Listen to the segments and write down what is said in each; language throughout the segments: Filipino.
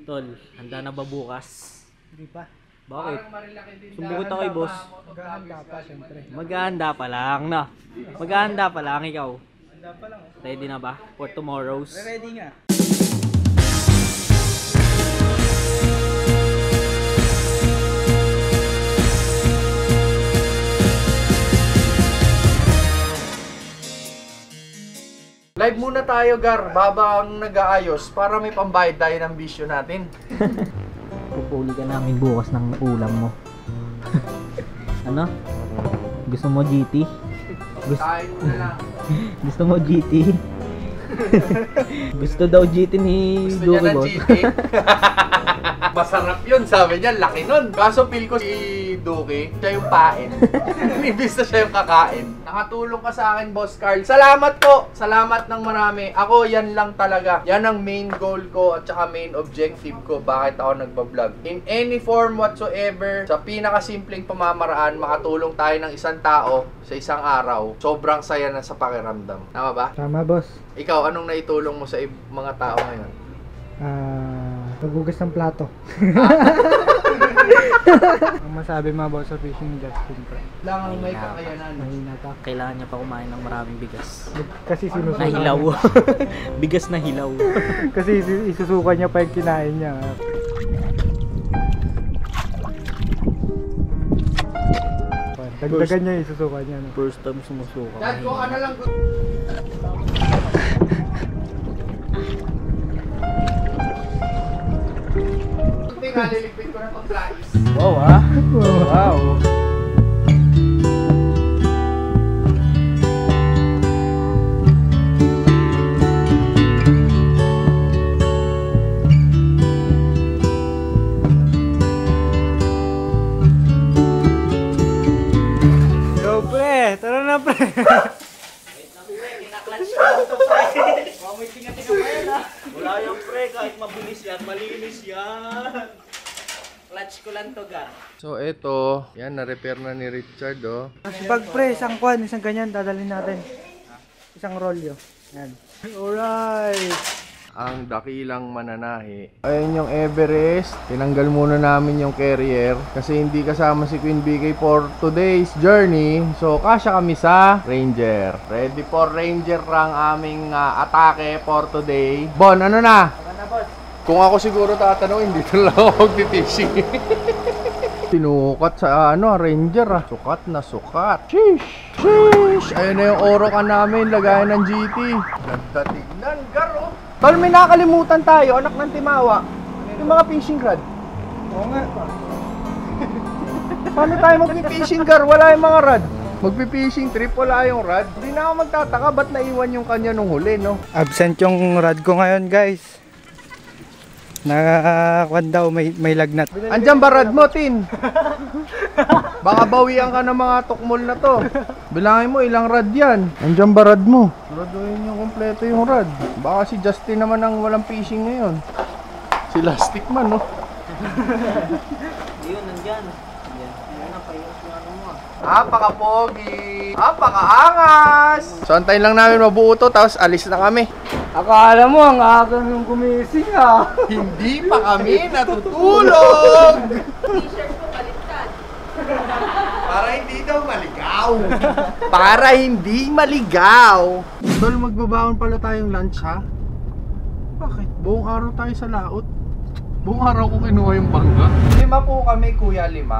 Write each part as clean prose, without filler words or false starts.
Tol, handa na ba bukas? Hindi pa. Bakit? Sumbong kita kay boss. Maghahanda pa, syempre. Maghahanda pa lang, no? Maghahanda pa lang, ikaw. Handa pa lang. Ready na ba? For tomorrow's? Ready nga. Live muna tayo, Gar, babang nag-aayos para may pambayad tayo ng bisyo natin. Pupuli ka namin bukas ng ulam mo. Ano? Gusto mo GT? Kain mo na lang. Gusto mo GT? Gusto daw GT ni Gusto niya Duki ng Boss. GT. Masarap yun, sabi niya, laki nun. Kaso feel ko si Duki, siya yung pain. Ibig na siya yung kakain. Nakatulong ka sa akin, Boss Carl. Salamat po! Salamat ng marami. Ako, yan lang talaga. Yan ang main goal ko at saka main objective ko bakit ako nagbablog. In any form whatsoever, sa pinakasimpleng pamamaraan, makatulong tayo ng isang tao sa isang araw. Sobrang saya na sa pakiramdam. Tama ba? Tama, boss. Ikaw, anong naitulong mo sa mga tao ngayon? Paghugas ng plato. Ang masabi mo about sa fishing Justin ko. Lang may kakayanan. Mahina ka. Kailangan niya pa kumain ng maraming bigas. Kasi sinusuka. Na hilaw. Bigas na hilaw. Kasi isusuka niya pa yung kinain niya. Dagdagan niya yung isusuka niya. No? First time sumusuka. Dad, ko ka na lang. Nalilipid ko na itong flies. Wow ah. Wow. Yo, pre! Tara na, pre! Wala yung pre, kahit mabilis yan, malinis yan. Clutch ko lang to, Gar. So ito, yan na-repair na ni Richard oh. Pag pre, isang ganyan, dadalhin natin. Isang rolyo. Yan. Alright! Ang dakilang mananahi. Ayun yung Everest. Tinanggal muna namin yung carrier kasi hindi kasama si Queen BK for today's journey. So kasya kami sa Ranger. Ready for Ranger ang aming atake for today. Bon, ano na? Kung ako siguro tatanungin, dito lang ako magpipishing. Tinukat sa Ranger ah. Sukat na sukat. Sheesh! Sheesh! Ayun na yung Orocan namin, lagayan ng GT. Ganda tignan, Garo. Tol, may nakalimutan tayo, anak ng Timawa. Yung mga fishing rod. Oo nga. Paano tayo magpipishing, Gar? Wala yung mga rod. Magpipishing trip, wala yung rod. Hindi na ako magtataka, ba't naiwan yung kanya nung huli, no? Absent yung rod ko ngayon, guys. Nakakuan daw, may lagnat. Andiyan ba rod mo, Tin? Baka bawian ka ng mga tukmol na to. Bilangin mo, ilang rod yan. Andiyan ba rod mo? Raduhin yung kompleto yung rod. Baka si Justin naman ang walang fishing ngayon. Si Lastic man, no? Yun, nandyan. Yan na, payos yung ano mo ah. Apaka-pogi! Apaka-angas! So, antayin lang namin mabuo to, tapos alis na kami. Akala mo, ang aga yung gumising ah. Hindi pa kami natutulog! T-shirt ko baliktad. Para hindi daw maligaw. Para hindi maligaw. Tol, magbabaon pala tayong lunch ha? Bakit? Buong araw tayo sa laot. Buong araw ko kinuha yung bangga. 5 po kami, kuya, 5.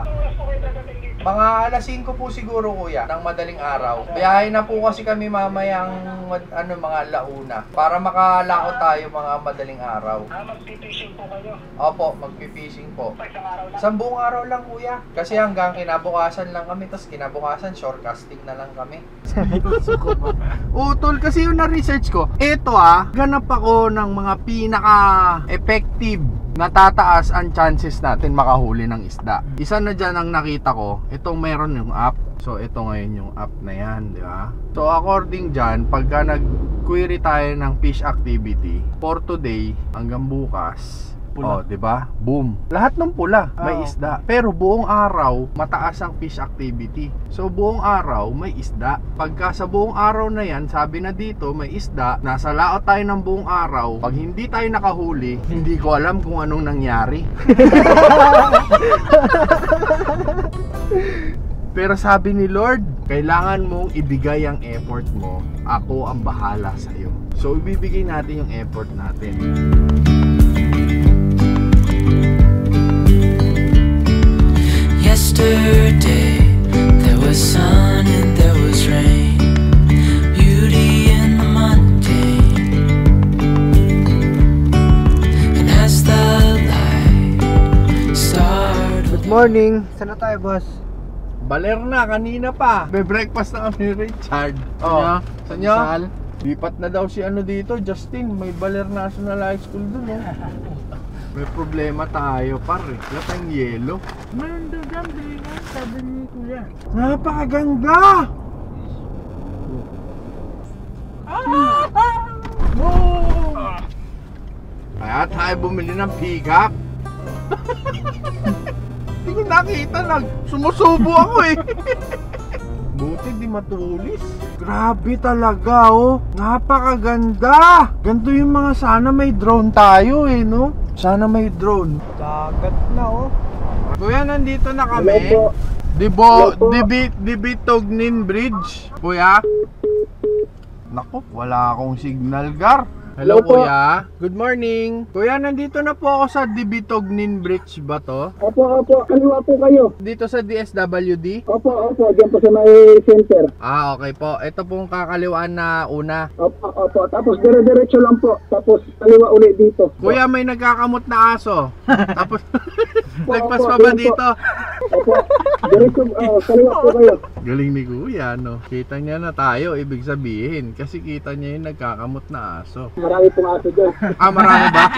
Mga alas 5 po siguro, kuya, ng madaling araw. Biyahe na po kasi kami mamayang mga launa para makalaot tayo mga madaling araw. Magpipishing po kayo? Opo, magpipishing po. Isang araw lang? Isang buong araw lang, kuya. Kasi hanggang kinabukasan lang kami, tapos kinabukasan shorecasting na lang kami. Utol, kasi yung na-research ko, ito ganap ako ng mga pinaka-effective na tataas ang chances natin makahuli ng isda. Isa na dyan ang nakita ko, itong meron yung app. So ito ngayon yung app na yan, di ba? So according dyan, pagka nag-query tayo ng fish activity for today hanggang bukas, pula. Oh, 'di ba? Boom. Lahat ng pula may Oo. isda. Pero buong araw mataas ang fish activity. So buong araw may isda. Pagka sa buong araw na 'yan, sabi na dito may isda, nasa laot tayo ng buong araw. Pag hindi tayo nakahuli, hindi ko alam kung anong nangyari. Pero sabi ni Lord, kailangan mong ibigay ang effort mo. Ako ang bahala sa'yo. So ibibigay natin yung effort natin. Yesterday there was sun and there was rain, beauty in the mundane. And as the light started, Good morning. Saan na tayo, boss? Baler na, kanina pa. Be-breakfast na kami ni Richard. Oh, saan nyo? Sal? Lipat na daw si ano dito, Justin. May Baler National High School dun, oh. May problema tayo, pare. Wala tayong yelo. Mandagan, sabi ni Kuya. Napakaganda! Kaya tayo bumili ng pickup. Hindi ko nakita, sumusubo ako eh. Buti di matulis. Grabe talaga, oh. Napakaganda. Ganito yung mga, sana may drone tayo eh, no? Sana may drone. Dagat na, oh. Kuya, nandito na kami. Dibitognin Bridge. Kuya? Naku, wala akong signal, Gar. Hello, Kuya. Good morning. Kuya, nandito na po ako sa Dibitognin Bridge ba to? Opo, kaliwa po kayo. Dito sa DSWD? Opo, diyan po sa may center. Ah, okay po. Ito pong kakaliwaan na una. Opo, tapos dire-diretso lang po. Tapos kaliwa ulit dito. Kuya, may nagkakamot na aso. Tapos, nagpas pa Opo, ba yan po. dito? Opo, diretso, kaliwa po kayo. Galing ni Kuya, no? Kita niya na tayo, ibig sabihin. Kasi kita niya yung nagkakamot na aso. Marami pong aso dyan. Ah, marami ba?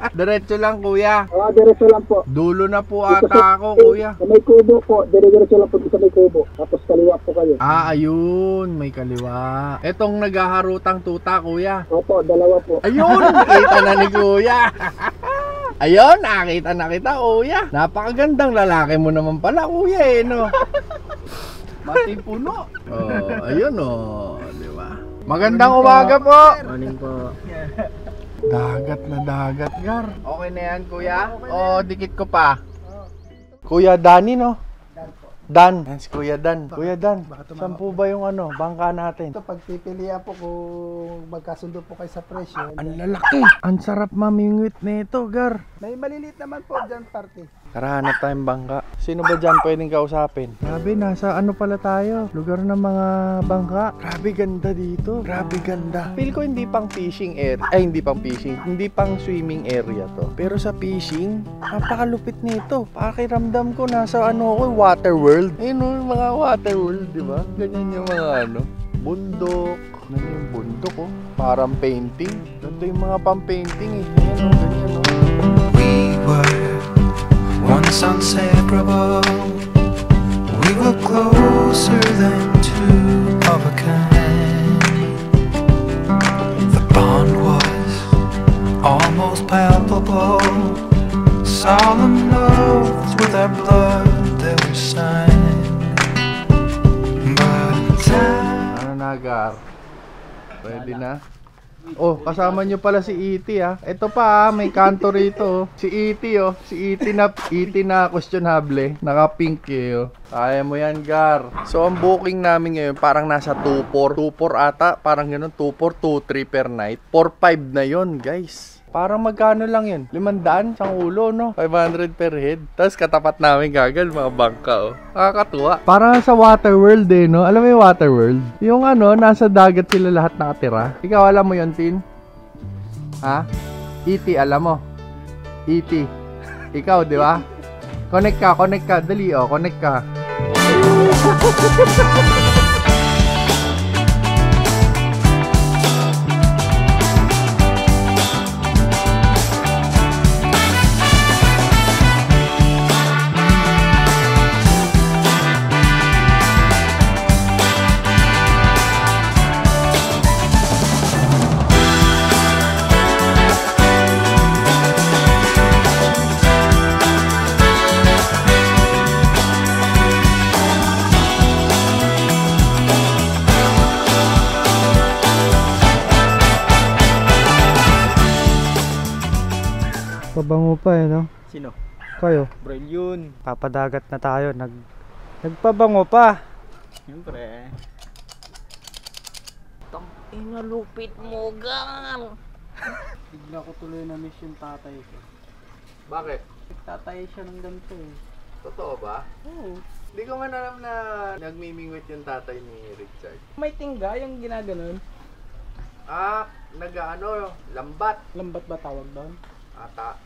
Diretso lang, Kuya. Diretso lang po. Dulo na po ata ako, Kuya. Sa may kubo po, dire-diretso lang po dito sa may kubo. Tapos kaliwa po kayo. Ah, ayun. May kaliwa. Etong naghaharutang tuta, Kuya. Opo, dalawa po. Ayun, nakita na ni Kuya. Ayun, nakita na kita, Kuya. Napakagandang lalaki mo naman pala, Kuya, eh, no? Mati puno. Oh, ayun, oh. Di ba? Magandang umaga po. Morning po. Dagat na dagat, Gar. Okay na yan, Kuya? O, dikit ko pa. Kuya Danny, no? Dan. Yan si Kuya Dan. Kuya Dan, saan po ba yung ano, bangka natin? Ito, pagpipilian po kung magkasundo po kayo sa presyo. Ang lalaki. Ang sarap mamingwit nito, Gar. May maliliit naman po dyan, party. Tara, hanap tayong bangka. Sino ba dyan pwedeng kausapin? Grabe, nasa ano pala tayo? Lugar ng mga bangka. Grabe ganda dito. Grabe ganda. Feel ko hindi pang fishing area. Ay, hindi pang fishing. Hindi pang swimming area to. Pero sa fishing, napakalupit nito. Pakiramdam ko nasa ano ko, water world. Ayun yung mga water world, di ba? Ganyan yung mga ano. Bundok. Ano yung bundok, oh? Parang painting. Ganito yung mga pang-painting, eh. Ayan, oh, ganyan, oh. we were once inseparable. We were closer than two of a kind. The bond was almost palpable. Solemn oaths with our blood that were signed. But time, Ano na, Gar? Pwede na? Oh, kasama nyo pala si E.T. ah. Ito pa ah, may kanto rito. Oh. Si E.T. oh. Si E.T. na questionable. Naka-pink eh oh. Kaya mo yan, Gar. So, ang booking namin ngayon parang nasa 2-4. 2-4 ata. Parang ganun. 2-4, 2-3 per night. 4-5 na yon, guys. Parang magkano lang yun? 500 isang ulo, no? 500 per head. Tapos katapat namin gagal, mga bangka, oh. Nakakatuwa. Parang sa Waterworld eh, no? Alam mo yung Waterworld? Yung ano, nasa dagat sila lahat nakatira. Ikaw, alam mo yun, Tin? Ha? E.T., alam mo? E.T. Ikaw, di ba? Connect ka. Dali, oh. Connect ka. Pabango pa eh, no? Sino? Kayo. Braille yun. Papadagat na tayo. Nagpabango pa. Siyempre. Inalupit mo, gang! Bigla ko tuloy na miss yung tatay ko. Bakit? Nagtatay siya ng ganito eh. Totoo ba? Oo. Hindi ko man alam na nagmimingwit yung tatay ni Richard. May tingga yung ginaganon. Ah, lambat. Lambat ba tawag doon? Ata.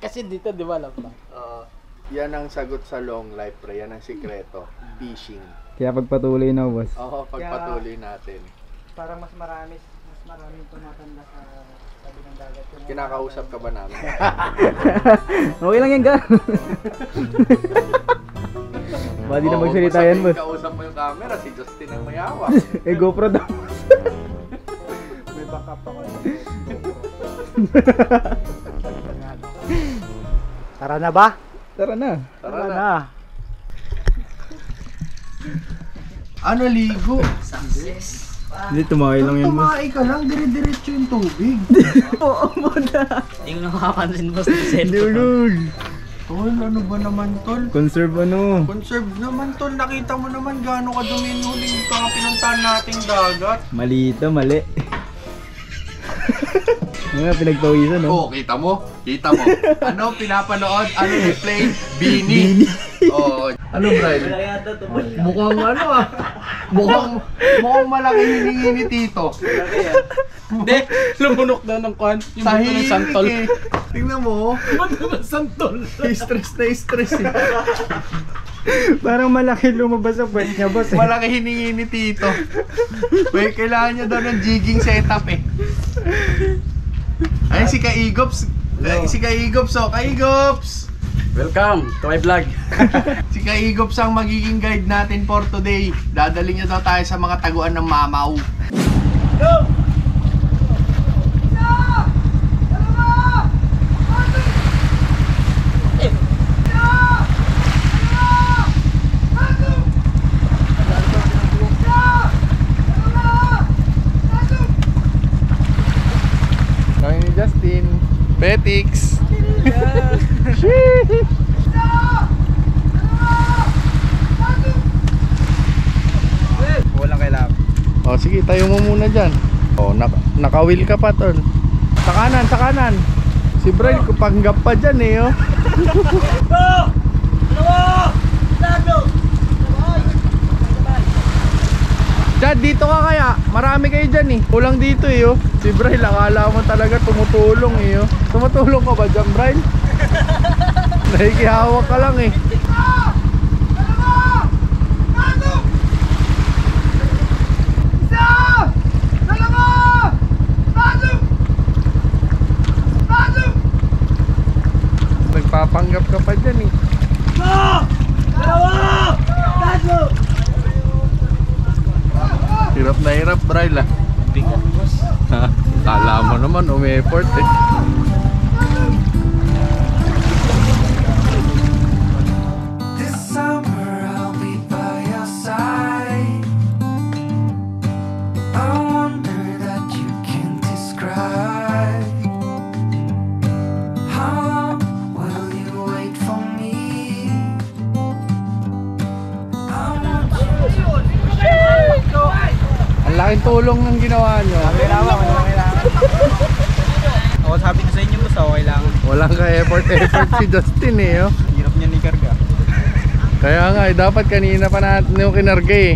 Kasi dito di ba lambat? Oo. Yan ang sagot sa long life, pre. Yan ang sikreto. Fishing. Kaya pagpatuloy na, boss. Oo, pagpatuloy natin. Para mas maraming tumatanda sa tabi ng dagat. Kinakausap ka ba namin? Okay lang yan, gang! Baka di na magsalita yan, boss. Kausap mo yung camera, si Justin ang mayawak. Eh, GoPro daw. May backup ako. Tara na ba? Tara na. Tara na. Ano, ligo? Hindi, tumakay lang yan, boss. Tumakay ka lang, dire-diretso yung tubig. Oo, muna. Hindi ko nakakapansin, boss. Hindi, ulul. Tol, ano ba naman, tol? Conserve ano? Conserve naman, tol. Nakita mo naman gaano kadumi yung huling pinuntahan nating dagat. Mali ito, mali. Mga pinagpawisan, no? Oo, kita mo? Kita mo. Ano pinapanood? Ano replay? Bini. Oo. Ano, Brian? Mukhang ano ah. Mukhang malaki hiningi ni Tito. Hindi, lumunok daw ng kwan. Yung buto ng Tahimik santol. eh. Tingnan mo. Buto ng santol. Stress eh. Parang malaki lumabas sa puwet niya, boss. Malaki hiningi ni Tito. May kailangan niya daw ng jigging setup eh. Ay, si Kaigops. Si Kaigops, oh. Kaigops! Welcome to my vlog. Si Kaigops ang magiging guide natin for today. Dadali niya daw tayo sa mga taguan ng Mamaw. Kami ni Justin. Petix. Walang kailangan. O sige, tayo mo muna dyan. O, nakawil ka pa, tol. Sa kanan. Si Brian, kupanggap pa dyan eh, oh. Chad, dito ka kaya? Marami kayo dyan eh. Kulang dito eh, oh. Si Brian, akala mo talaga tumutulong eh, oh. Tumutulong ka ba dyan, Brian? Nakikihawak ka lang eh. Nagpapanggap ka pa dyan eh. Hirap na hirap, Brian ah. Bigat, boss. Kala mo naman, umi-effort eh. This summer I'll be by your side. A wonder that you can't describe. How long will you wait for me? I want you. Ang laking tulong ng ginawa nyo. Ako sabi ko sa inyo, boss, okay lang. Walang ka-effort si Justin eh, oh. Hirap niya ni karga. Kaya nga eh, dapat kanina pa natin yung kinarga eh.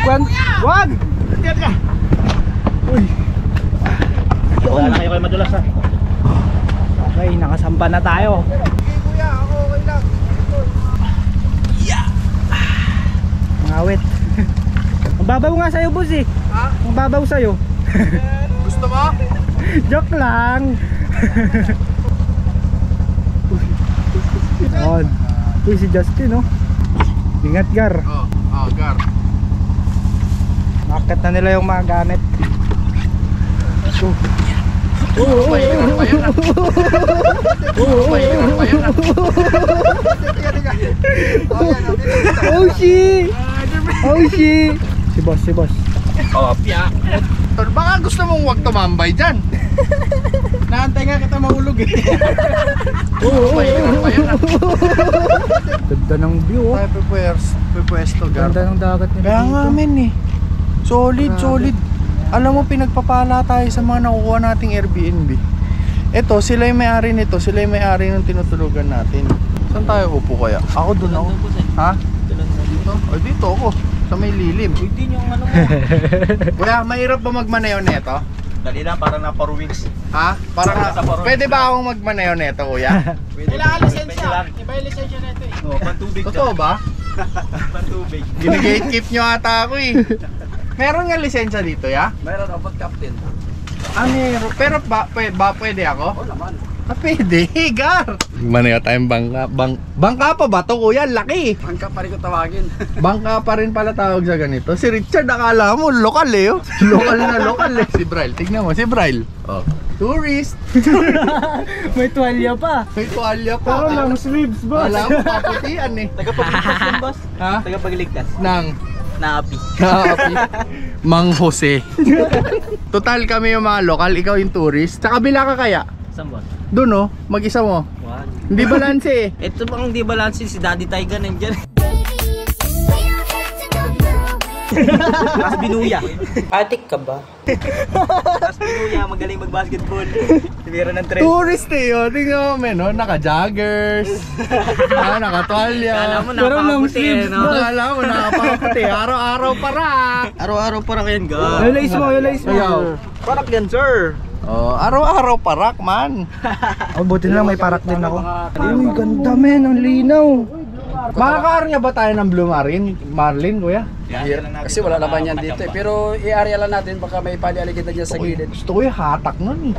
Wag! Wala na kayo madulas, ha? Okay, nakasamba na tayo. Kuya, ako okay lang. Ngawit. Ang babaw nga sa'yo, boss eh. Ha? Ang babaw sa'yo. Gusto mo? Joke lang. On. Uy, si Justin, oh. Ingat, Gar. Gar. Nakakit na nila yung mga gamit. Pahirap pa yan ah. Pahirap pa yan ah. Oh, shit! Oh, shit! Si boss. Oh, piyak. Tol, baka gusto mong wag tumambay dyan. Naantay nga kita mahulog eh. Oo, mahirap pa yun. Ganda ng view oh. Tayo pwesto, Gar. Ganda ng dagat nila Kaya nga dito. men eh. Solid. Alam mo, pinagpapala tayo sa mga nakukuha nating Airbnb. Ito, sila yung may-ari nito. Sila yung may-ari ng tinutulugan natin. Saan tayo upo kaya? Ako dun ako. Ha? Dito? O dito ako. Sa may lilim. Hindi yung ano mo. Kuya, mahirap ba magmaneho neto? Dali na, parang na 4 weeks. Ha? Pwede ba akong magmaneho neto, kuya? Kailangan lisensya. Iba yung lisensya na ito eh. Oo, pantubig Totoo ba? Pantubig. Ginigate-keep nyo ata ako eh. Meron nga lisensya dito, ya? Mayroon dapat captain. Ah, meron. Pero pwede ako? Oo naman. Ah, pwede, Gar. Maneho tayong bangka. Bangka pa ba to, kuya? Laki. Bangka pa rin ko tawagin. Bangka pa rin pala tawag sa ganito. Si Richard, akala mo, lokal eh. Oh. Lokal eh. Si Bryle, tignan mo, si Bryle. Oh. Tourist. May tuwalya pa. May tuwalya pa. Pero long sleeves boss. Alam mo, paputian eh. Tagapagligtas yan, boss. Ha? Tagapagligtas. Nang Naapi. Mang Jose. Total kami yung mga lokal, ikaw yung tourist. Sa kabila ka kaya? Saan, boss? Doon oh, mag-isa mo. Wag. Hindi balanse eh. Ito bang di balansin si Daddy Taiga nandyan? Tapos binuya. Atik ka ba? Tapos binuya, magaling mag-basketball. Meron ng trend. Tourist eh oh. Tingnan mo men, oh. Naka-joggers. Naka-tuwalya. Kala mo Pero long napakaputi eh, sleeves, no? boss. Kala mo nakapakaputi. Araw-araw para. Araw-araw parang yan, ga. Yulays mo. Ayaw. Parak yan, sir. Oh, araw-araw parak man. Oh, buti na lang may parak din ako. Uy, ganda men, ang linaw. Makakaarya ba tayo ng Blue Marlin, kuya? Kasi wala naman yan dito eh. Pero i-area lang natin, baka may palialigitan dyan sa gilid. Gusto ko yung hatak nun eh.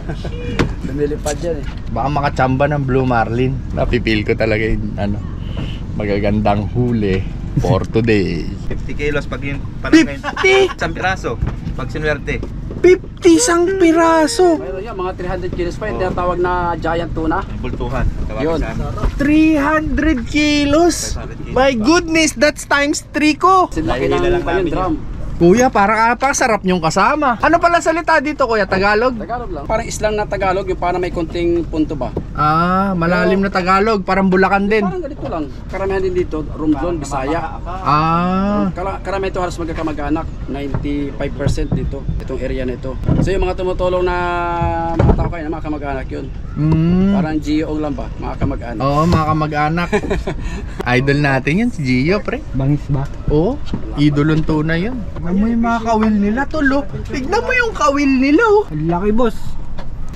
Lumilipad yan eh. Baka makachamba ng Blue Marlin. Napipil ko talaga yung magagandang huli for today. 50 kilos pag yun, parang 50! isang piraso, pag sinuwerte. 50 isang piraso! Mayroon yan, mga 300 kilos pa, yung tinatawag na giant tuna. Bultuhan. Yun. 300 kilos! My goodness, that's times 3 ko! Sinlaki Lahila lang ng pa yun, namin drum. Kuya, parang sarap niyong kasama. Ano pala salita dito, kuya? Tagalog? Tagalog lang. Parang islang na Tagalog, yung parang may konting punto ba? Ah, malalim na Tagalog. Parang Bulacan din. Parang ganito lang. Karamihan din dito, Romblon, Bisaya. Ah, Karamihan ito halos magkakamag-anak. 95% dito, itong area na ito. So yung mga tumutulong na mga tao kayo, mga kamag-anak yun. Parang Gio lang ba, mga kamag-anak. Oo, mga kamag-anak. Idol natin yun, si Gio, pre. Bangis ba? Oo, idolon tunay yun. Tignan mo yung mga kawil nila, tolo. Tignan mo yung kawil nila, oh. Ang laki boss.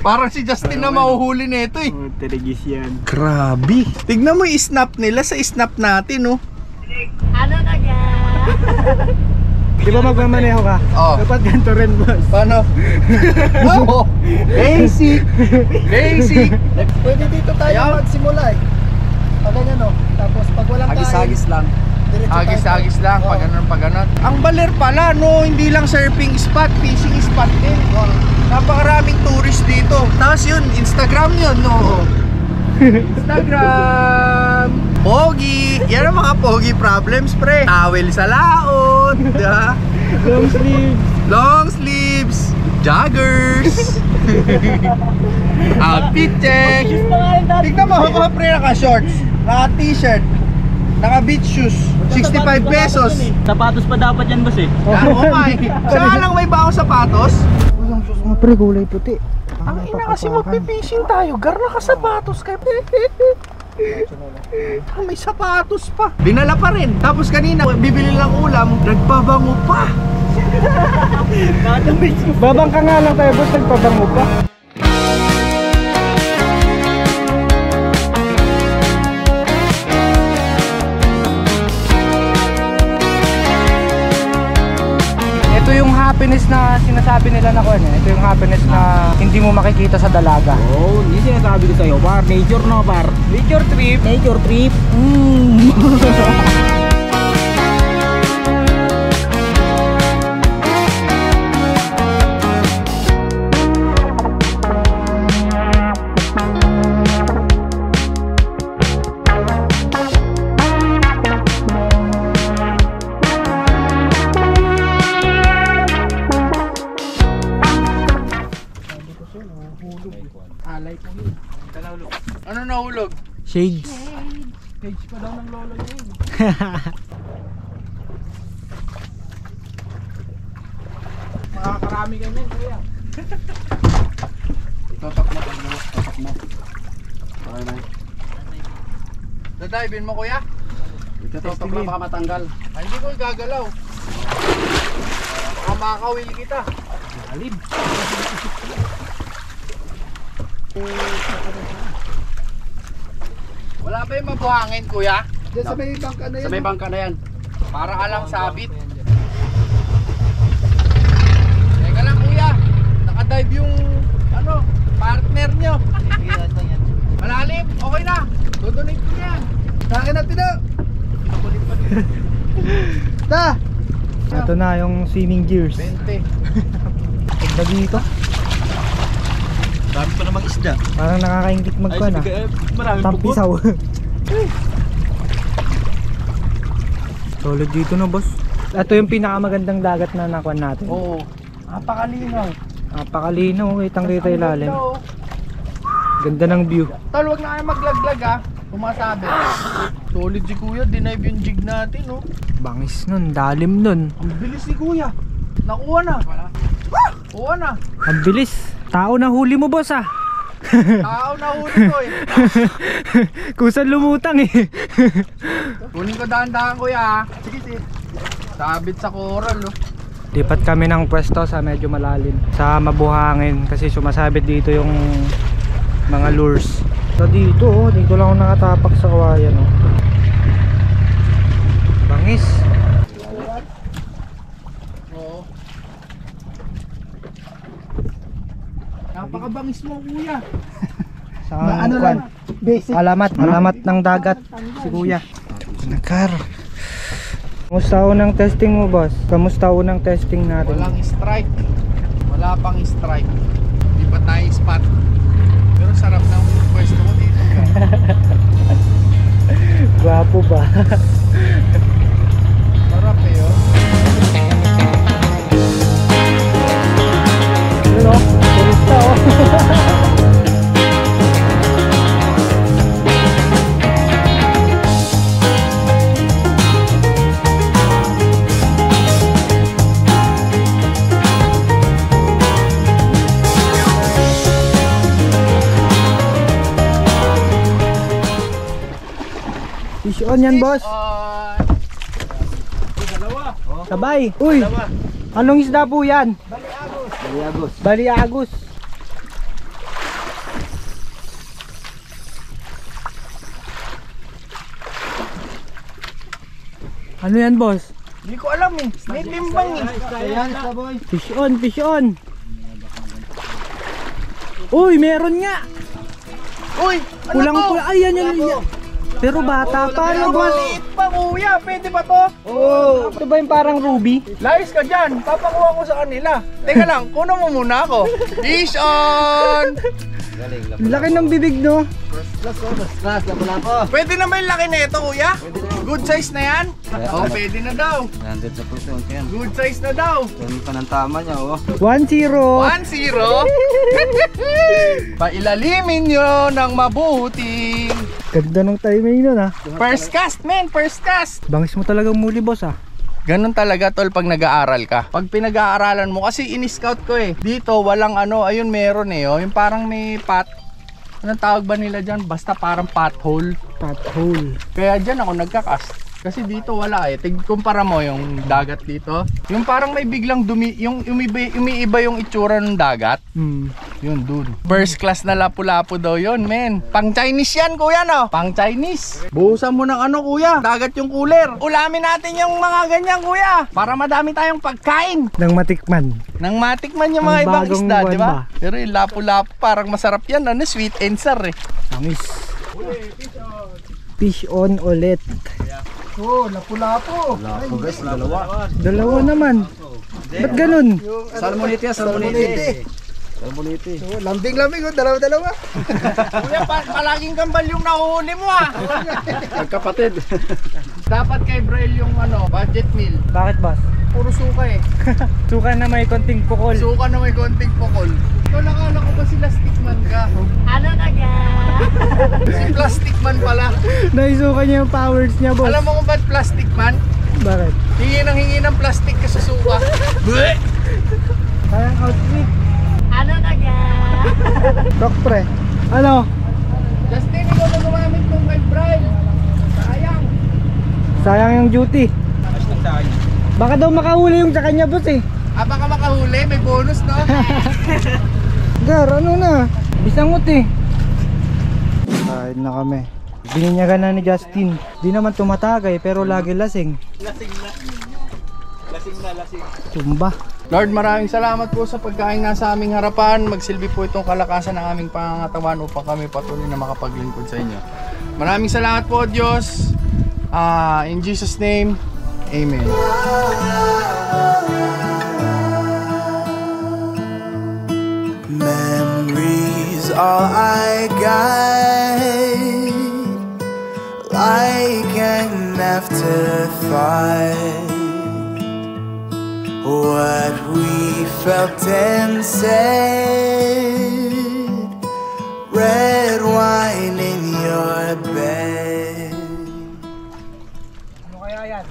Parang si Justin na mahuhuli nito eh. Terigis yan. Grabe. Tignan mo yung snap nila sa snap natin, oh. Di ba magmamaneho ka? Oo. Dapat ganito rin boss. Paano? Oh, basic. Basic. Pwede dito tayo magsimula eh. Pag ganyan oh. Tapos pag walang Hagis-hagis lang. Agis-agis lang, pag ganun. Ang baler pala, no, hindi lang surfing spot, fishing spot din. Napakaraming tourist dito. Tapos yun, Instagram yun, no. Instagram! Pogi! Yan ang mga pogi problems, pre. Towel sa laot, diba? long sleeves. Long sleeves, joggers. Outfit check. Tignan mo ako, pre, naka-shorts, naka-t-shirt, naka-beach shoes, 65 pesos. Sapatos pa dapat yan, boss eh. Oh my. Saka lang may baong sapatos. Uy, ang sus mo pre, kulay puti. Ang ina kasi magpipishing tayo, gar nakasapatos kayo. May sapatos pa. Dinala pa rin. Tapos kanina, bibili lang ulam, nagbabango pa. Babang ka nga lang tayo boss, nagpabango pa. Ito yung happiness na sinasabi nila na kuwan eh. Ito yung happiness na hindi mo makikita sa dalaga. Oh, hindi sinasabi ko sa'yo, par. Nature no, par. Nature trip. Nature trip. Hulog. Alay ko yun. Ano nahulog? Shades. Page pa daw ng lolo niya yun. Makakarami kami kuya. Totok mo, totok mo. Okay na. Dadivein mo kuya? Totok mo baka matanggal. Ay, hindi ko igagalaw. Baka makakawil kita. Alib. Wala ba yung mabuhangin kuya? Diyan sa may bangka na Sa may bangka na yan. Para alang sabit. Teka lang kuya. Nakadive yung ano, partner nyo. Malalim, okay na. Dodonate ko yan. Sa'kin na tino. Ta! Ito na yung swimming gears. 20. Pagda dito. Dami pa namang isda. Parang nakakaingit magkuhan ah. Maraming Tampisaw. Solid dito na boss. Ito yung pinakamagandang dagat na nakuha natin. Oo. Napakalinaw. Napakalinaw, kitang-kita ilalim. Ganda ng view. Tol, wag na kayo maglaglag ha. Pumasabi. Solid si kuya, dinive yung jig natin oh. Bangis nun, dalim nun. Ang bilis ni kuya. Nakuha na. Kuha na. Ang bilis. Tao na huli mo boss ah. Tao na huli ko eh. Kusan lumutang eh. Kunin ko dahan-dahan kuya ha. Sige, sige. Sabit sa coral oh. Lipat kami ng pwesto sa medyo malalim. Sa mabuhangin kasi sumasabit dito yung mga lures. So dito oh, dito lang ako nakatapak sa kawayan oh. Bangis. Oo. Napakabangis mo kuya. Sa ano lang, basic. Alamat ng dagat si kuya. Nakar. Kamusta unang testing mo boss? Kamusta unang testing natin? Walang strike. Wala pang strike. Di pa tayo spot. Pero sarap ng pwesto ko dito. Gwapo ba? Sarap eh oh. Pero, turista oh. Fish on yan boss. Sabay. Uy. Anong isda po yan? Baliagos. Baliagos. Ano yan boss? Hindi ko alam eh. May timbang eh. Ayan, boy. Fish on, fish on. Uy, meron nga. Uy! Ano Kulang to? pula. Ay, yan. Pero bata pa. Ano boss? Maliit pa kuya. Pwede ba to? Oh. Ito ba yung parang ruby? Layas ka dyan. Papakuha ko sa kanila. Teka lang. Kuno mo muna ako. Fish on! Laki ng bibig no? Pwede na ba yung laki na ito kuya? Good size na yan? Oo, pwede na daw. 100% yan. Good size na daw. Yan pa ng tama niya, oh. 1-0. 1-0. Pailalimin nyo ng mabuti. Ganda ng timing nun ah. First cast, man. First cast. Bangis mo talagang muli boss ah. Ganun talaga tol pag nag-aaral ka. Pag pinag-aaralan mo, kasi in-scout ko eh. Dito walang ano, ayun meron eh. Oh. Yung parang may pot. Anong tawag ba nila dyan? Basta parang pothole. Pothole. Kaya dyan ako nagka-cast. Kasi dito wala eh. Kumpara mo yung dagat dito. Yung parang may biglang yung umiiba yung itsura ng dagat. Yun dun. First class na lapu-lapu daw yun, men. Pang Chinese yan, kuya, no? Pang Chinese. Buhusan mo ng ano, kuya? Dagat yung cooler. Ulamin natin yung mga ganyan, kuya. Para madami tayong pagkain. Nang matikman. Nang matikman yung mga Ang ibang bagong isda, buwan di ba? ba? Pero yung lapu-lapu, parang masarap yan, ano? Sweet and sour eh. Bangis. Fish on ulit. Oh, lapu-lapu. Lapo guys, dalawa. Dalawa naman. Ba't ganun? Salmonite yan, salmonite. Salmonite. Lambing-lambing oh, dalawa-dalawa. Kuya, palaging kambal yung nahuhuli mo ah. Magkapatid. Dapat kay Braille yung ano, budget meal. Bakit boss? Puro suka eh. Suka na may konting pukol. Suka na may konting pukol. Ito nakala ko ba sila stick Ano na ka? Si Plastic Man pala. Naisuka niya yung powers niya, boss. Alam mo kung ba't Plastic Man? Bakit? Hingi ng plastic ka sa suka. Bleh! Parang outfit. Ano na ka? Doc pre. Ano? Justin, ikaw na gumamit ng kay Brian. Sayang. Sayang yung duty. Baka daw makahuli yung sa kanya, boss eh. Baka makahuli, may bonus, no? Gar, ano na? Bisangot eh. Kahit na kami. Bininyagan na ni Justin. Di naman tumatagay pero lagi lasing. Lasing na. Tumba. Lord, maraming salamat po sa pagkain nga sa aming harapan. Magsilbi po itong kalakasan ng aming pangangatawan upang kami patuloy na makapaglingkod sa inyo. Maraming salamat po, Diyos. In Jesus' name, Amen. Memories all I got, like an afterthought. What we felt and said, red wine in your bed. Ano kaya yan?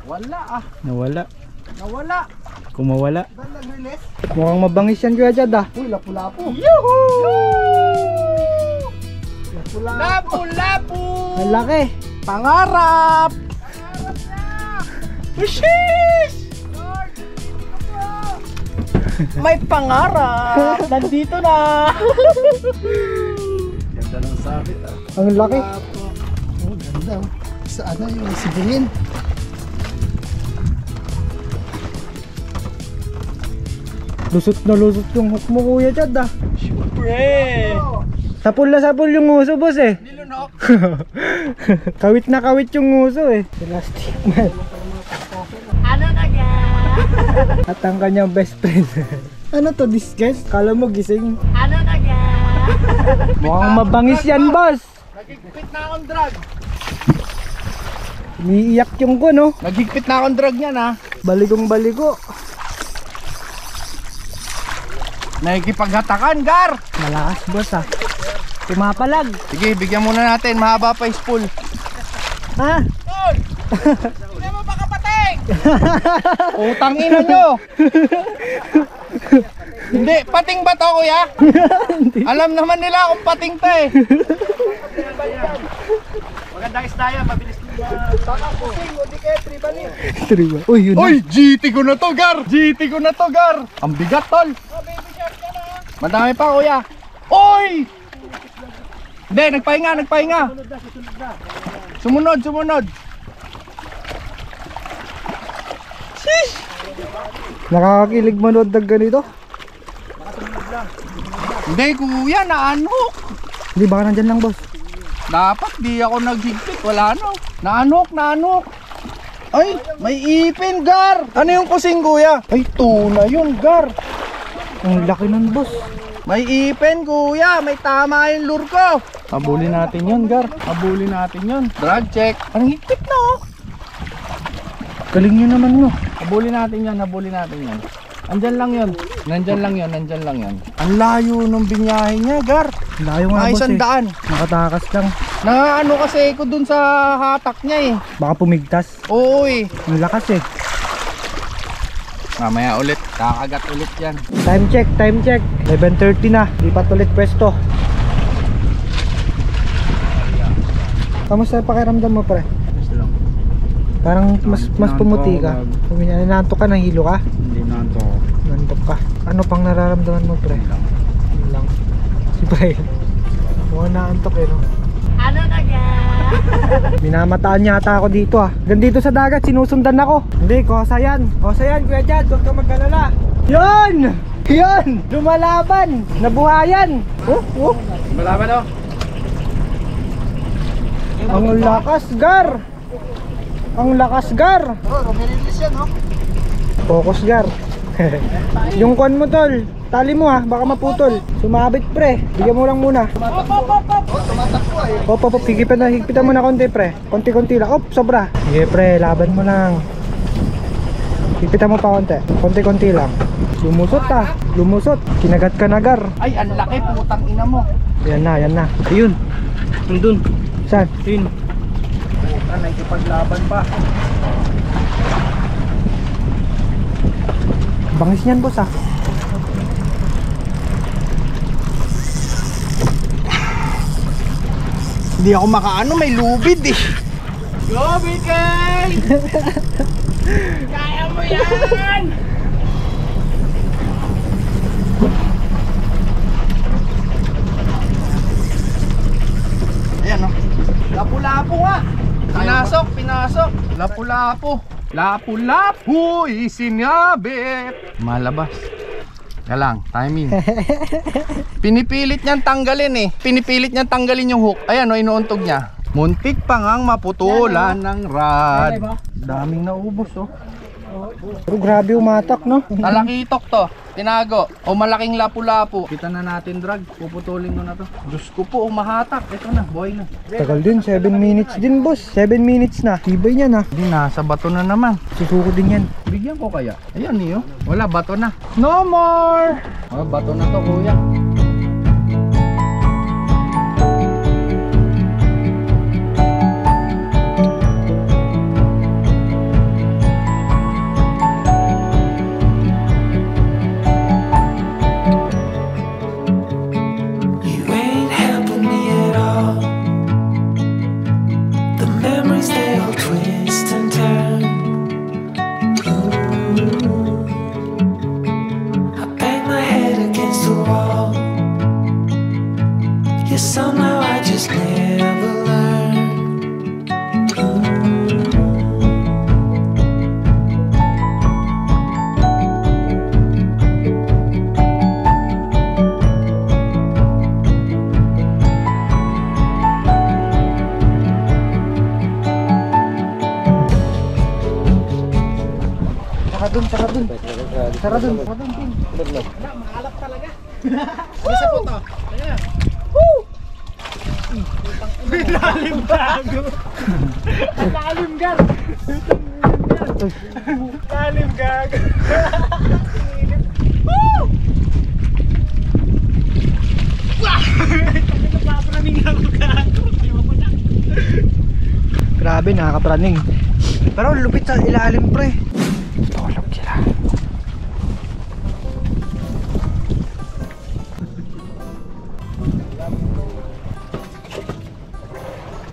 Wala Nawala. Nawala. Kung mawala. Ba nag-release? Mukhang mabangis yan Kuya Jad ah. Uy, lapu-lapu. Yuhuu! Lapu-lapu! Ang laki. Pangarap! Wishes! May pangarap! Nandito na! Ganda ng sabit ah. Ang laki. Oh, ganda. Saan na yung sibingin? Lusot na lusot yung hook mo Kuya Jad ah. Siyempre! Sapul na sapul yung uso boss eh. Nilunok! Kawit na kawit yung uso eh. Plastic man. Ano na ka? At ang kanyang best friend. Ano to, disguise? Kala mo gising. Ano na ka? Mukhang mabangis yan boss. Nagigpit na akong drug! Umiiyak yung ko no. Nagigpit na akong drug niyan ha! Baligong baligo. Nakikipaghatakan, Gar! Malakas boss ah. Tumapalag. Sige, bigyan muna natin. Mahaba pa yung spool. Ha? Tol! Hindi mo baka pating! Utang ina nyo! Hindi, pating ba to kuya? Alam naman nila kung pating to eh. Magandang isda yan, mabilis Triba. Uy, yun na. Uy, GT ko na to, Gar! GT ko na to, Gar! Ang bigat, tol! Madami pa, kuya! Uy! Hindi, nagpahinga! Sumunod! Sheesh! Nakakakilig manood ng ganito. Hindi, kuya, naanok! Hindi, baka nandyan lang boss. Dapat di ako naghigpit, wala no. Naanok. Ay, may ipin, Gar! Ano yung kusing, kuya? Ay, tuna yun, Gar! Ang laki nun boss. May ipin, kuya! May tama yung lure ko! Habulin natin yun, Gar. Habulin natin yun. Drag check. Ang higpit na, oh. Galing nyo naman no. Habulin natin yan. Nandyan lang yun. Ang layo ng binyahe niya, Gar. Layo nga Mga boss eh. 100. Nakatakas lang. Ano kasi ko dun sa hatak niya eh. Baka pumigtas. Oo eh. Ang lakas eh. Mamaya ulit. Kakagat ulit yan. Time check. 11:30 na. Lipat ulit pwesto. Kamusta pakiramdam mo pre? Parang mas pumuti ka. Nanantok ka, nahilo ka? Hindi nanto ako. Nantok ka. Ano pang nararamdaman mo pre? Yun lang. Si pre. Mukhang naantok eh no? Ano na ka? Minamataan yata ako dito ah. Gandito sa dagat, sinusundan ako. Hindi, kosa yan Kuya Jad, huwag ka mag-alala. Yun! Lumalaban! Nabuhayan! Oh! Malaban oh. Ang lakas, Gar! Rumililis yan, oh. Focus, Gar. Yung kwan mo tol, tali mo ha, baka maputol. Sumabit pre, bigyan mo lang muna. Op, higpitan mo na konti pre. Konti lang, sobra. Sige pre, laban mo lang. Pipitan mo pa konti. Konti-konti lang. Lumusot ah. Lumusot. Kinagat ka na, Gar. Ay, ang laki, putang ina mo. Yan na, yan na. Ayun. Nandun. Saan? Ayun. Puta, nakikipaglaban pa. Bangis niyan, boss ah. Hindi ako makaano, may lubid eh. Go, BK! Kaya mo yan! Ayan o. Lapu-lapu nga. Pinasok, pinasok. Lapu-lapu. Lapu-lapu isinabit. Malabas. Kaya lang, timing. Pinipilit niyang tanggalin eh. Pinipilit niyang tanggalin yung hook. Ayan o, inuuntog niya. Muntik pa ngang maputulan ng rod. Daming naubos oh. Pero grabe umatak, no? Nalakitok to. Tinago. O malaking lapu-lapu. Kita na natin drag. Puputulin ko na to. Diyos ko po, umahatak. Ito na, boy na. Tagal din, 7 minutes din, boss. 7 minutes na. Tibay niya na. Hindi, nasa bato na naman. Susuko din yan. Bigyan ko kaya. Ayan niyo. Wala, bato na. No more! Oh, bato na to, kuya. You ain't helping me at all. The memories they all twist and turn. Ooh. I bang my head against the wall. Yeah, somehow I just never learn. Saka dun, saka dun. Saka dun, saka dun. Isa po to. Ayan. Lalim gago. Lalim gago. Lalim gago. Grabe, nakakapraning. Pero lupit sa ilalim, pre. Tulog sila.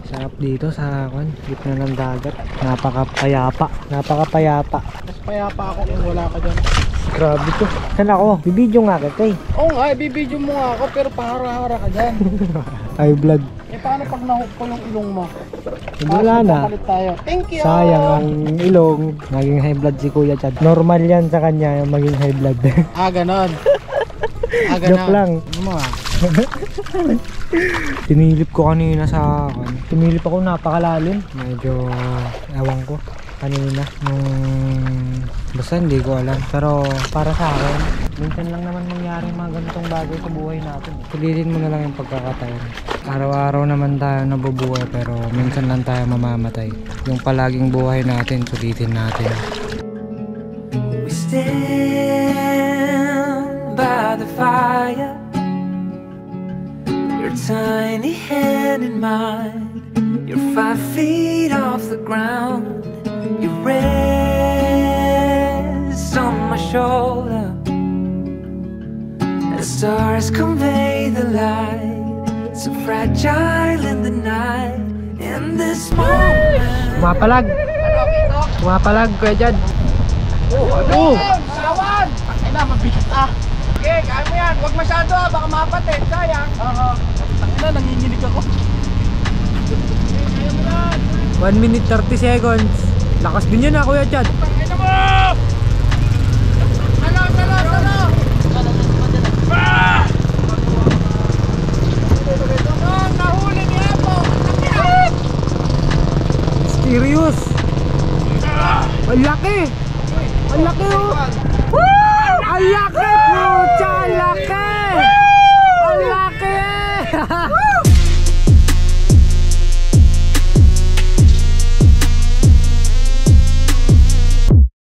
Sarap dito sa gitna ng dagat. Napakapayapa. Napakapayapa. Mas payapa ako kung wala ka dyan. Grabe to. Saan ako? Bibidyo nga kita eh. Oo nga, ibibidyo mo nga ako pero pahara-hara ka dyan. Ay, blood. Eh paano pag nahook ko yung ilong mo? Wala na. Palit tayo. Thank you! Sayang ang ilong. Naging high blood si Kuya Chad. Normal yan sa kanya yung maging high blood. Ah, ganon. Ah, ganon. Joke lang. Ano mo ah? Tinilip ko kanina sa Tinilip ako napakalalim. Medyo ewan ko kanina nung basta hindi ko alam. Pero para sa akin, minsan lang naman mangyari mga ganitong bagay sa buhay natin. Pilitin mo na lang yung pagkakataon. Araw-araw naman tayo nabubuhay pero minsan lang tayo mamamatay. Yung palaging buhay natin, sulitin natin. We stand by the fire, your tiny hand in mine. You're 5 feet off the ground. You rest on my shoulder. The stars convey the light, so fragile in the night. In this moment, Pumapalag! Pumapalag, Kuya Chad. Oh! Sawan! Ay na, mabigat ah. Okay, kaya mo yan. Huwag masyado ah, baka mapatid. Sayang. Oo. Tangina, nanginginig ako. 1 minute 30 seconds. Lakas din yun Kuya Chad. Tangina mo! Talo, talo, talo! Ah! Nahuli ni Apo! Mysterious. Ang laki! Ang laki oh! Woo! Ang laki!